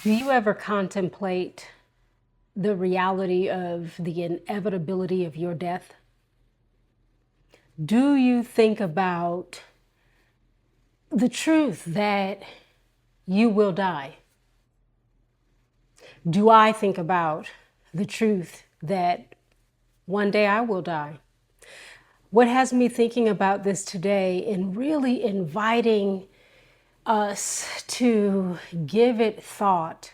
Do you ever contemplate the reality of the inevitability of your death? Do you think about the truth that you will die? Do I think about the truth that one day I will die? What has me thinking about this today and really inviting us to give it thought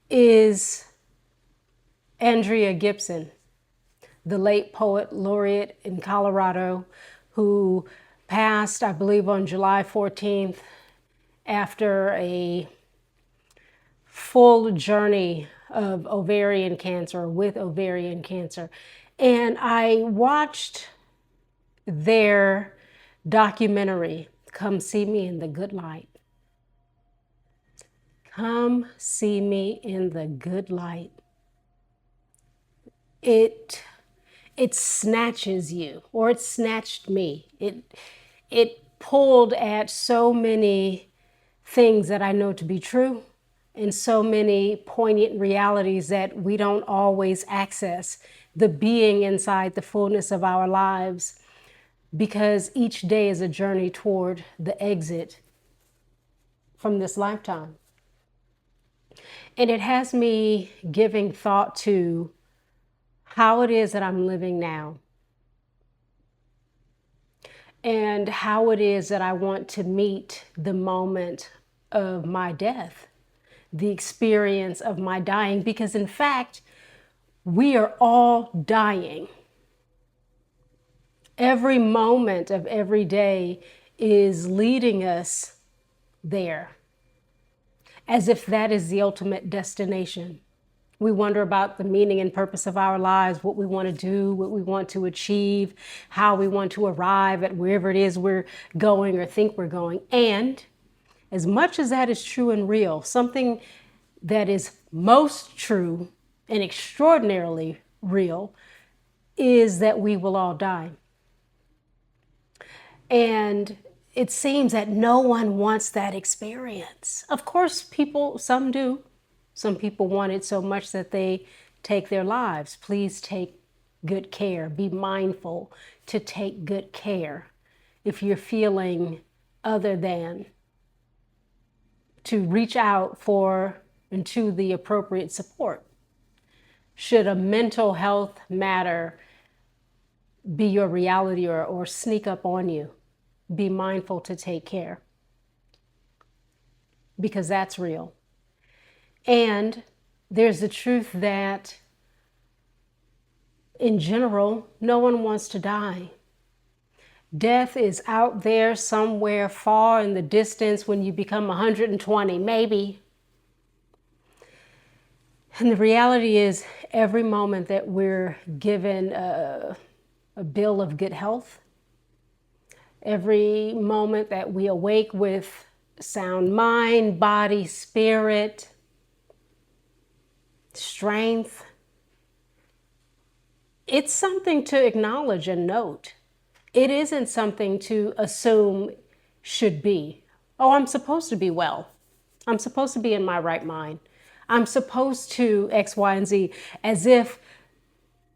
is Andrea Gibson, the late poet laureate in Colorado, who passed, I believe, on July 14th after a full journey of ovarian cancer, with ovarian cancer. And I watched their documentary, Come See Me in the Good Light. Come See Me in the Good Light. It snatches you, or it snatched me. It pulled at so many things that I know to be true and so many poignant realities that we don't always access the being inside the fullness of our lives, because each day is a journey toward the exit from this lifetime. And it has me giving thought to how it is that I'm living now, and how it is that I want to meet the moment of my death, the experience of my dying, because in fact, we are all dying. Every moment of every day is leading us there, as if that is the ultimate destination. We wonder about the meaning and purpose of our lives, what we want to do, what we want to achieve, how we want to arrive at wherever it is we're going or think we're going. And as much as that is true and real, something that is most true and extraordinarily real is that we will all die. And it seems that no one wants that experience. Of course, some do. Some people want it so much that they take their lives. Please take good care. Be mindful to take good care if you're feeling other than, to reach out for and to the appropriate support. Should a mental health matter be your reality or sneak up on you, be mindful to take care, because that's real. And there's the truth that in general, no one wants to die. Death is out there somewhere far in the distance when you become 120, maybe. And the reality is, every moment that we're given a bill of good health, every moment that we awake with sound mind, body, spirit, strength, it's something to acknowledge and note. It isn't something to assume should be. Oh, I'm supposed to be well. I'm supposed to be in my right mind. I'm supposed to X, Y, and Z, as if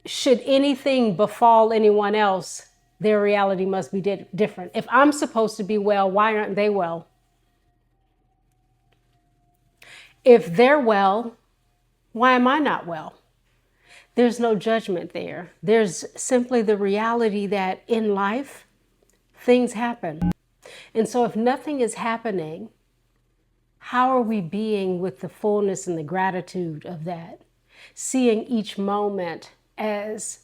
should anything befall anyone else, their reality must be different. If I'm supposed to be well, why aren't they well? If they're well, why am I not well? There's no judgment there. There's simply the reality that in life, things happen. And so if nothing is happening, how are we being with the fullness and the gratitude of that? Seeing each moment as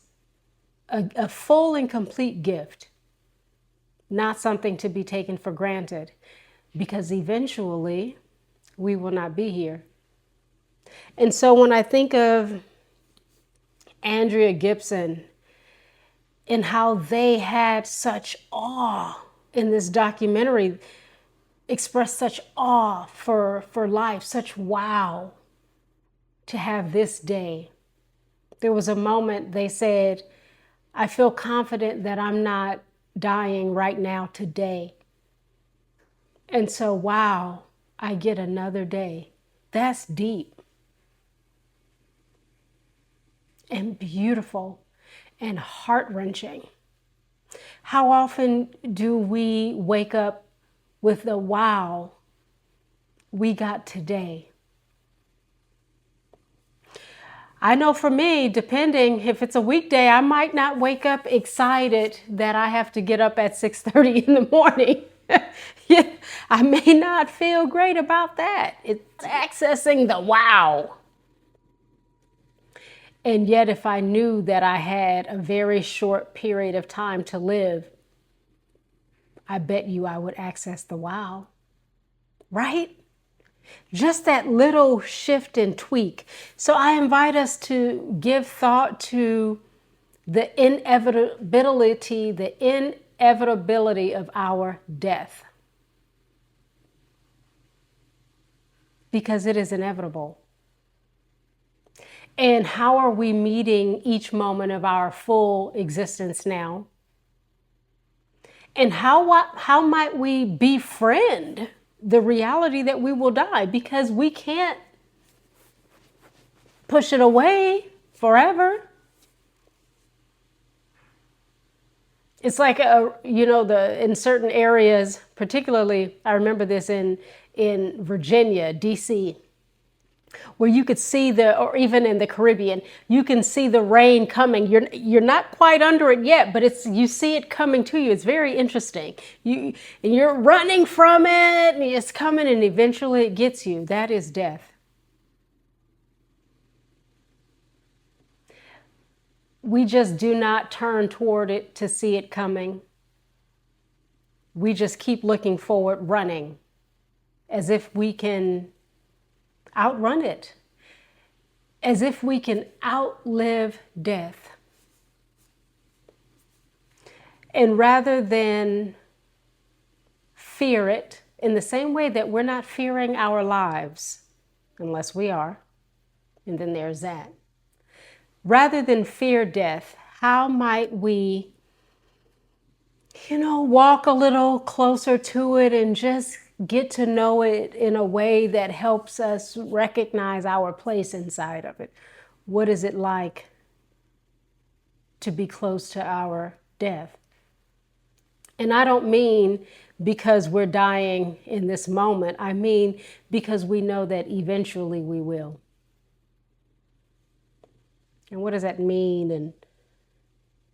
a full and complete gift, not something to be taken for granted, because eventually we will not be here. And so when I think of Andrea Gibson and how they had such awe in this documentary, expressed such awe for life, such wow to have this day. There was a moment they said, I feel confident that I'm not dying right now today. And so, wow, I get another day. That's deep and beautiful and heart-wrenching. How often do we wake up with the wow we got today? I know for me, depending if it's a weekday, I might not wake up excited that I have to get up at 6:30 in the morning. I may not feel great about that. It's accessing the wow. And yet, if I knew that I had a very short period of time to live, I bet you I would access the wow, right? Just that little shift and tweak. So I invite us to give thought to the inevitability of our death. Because it is inevitable. And how are we meeting each moment of our full existence now? And how might we befriend the reality that we will die? Because we can't push it away forever. It's like, in certain areas, particularly, I remember this in Virginia, D.C., where you could see or even in the Caribbean, you can see the rain coming. You're not quite under it yet, but you see it coming to you. It's very interesting. And you're running from it, and it's coming, and eventually it gets you. That is death. We just do not turn toward it to see it coming. We just keep looking forward, running, as if we can outrun it, as if we can outlive death. And rather than fear it in the same way that we're not fearing our lives, unless we are, and then there's that. Rather than fear death, how might we, walk a little closer to it and just get to know it in a way that helps us recognize our place inside of it? What is it like to be close to our death? And I don't mean because we're dying in this moment. I mean because we know that eventually we will. And what does that mean and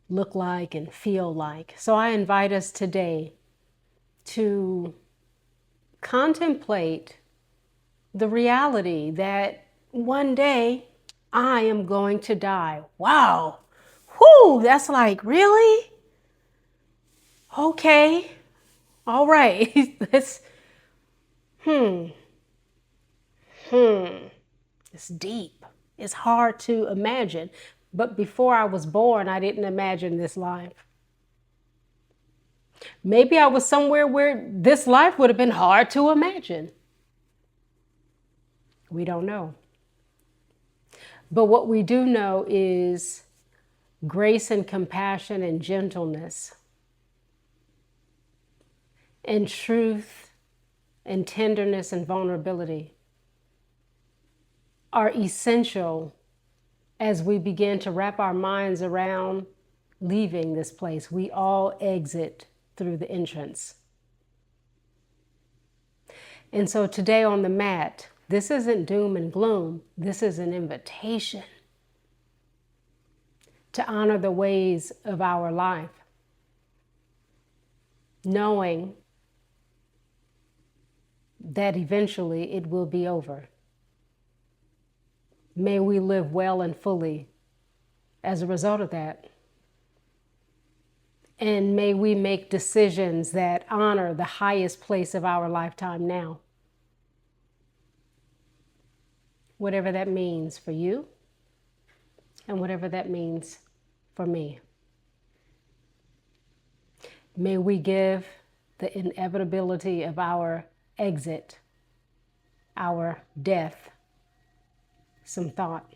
look like and feel like? So I invite us today to contemplate the reality that one day I am going to die. Wow. Whoo, that's like, really? Okay. All right. Let's, It's deep. It's hard to imagine. But before I was born, I didn't imagine this life. Maybe I was somewhere where this life would have been hard to imagine. We don't know. But what we do know is grace and compassion and gentleness and truth and tenderness and vulnerability are essential as we begin to wrap our minds around leaving this place. We all exit through the entrance. And so today on the mat, this isn't doom and gloom. This is an invitation to honor the ways of our life, knowing that eventually it will be over. May we live well and fully as a result of that. And may we make decisions that honor the highest place of our lifetime now. Whatever that means for you, and whatever that means for me. May we give the inevitability of our exit, our death, some thought.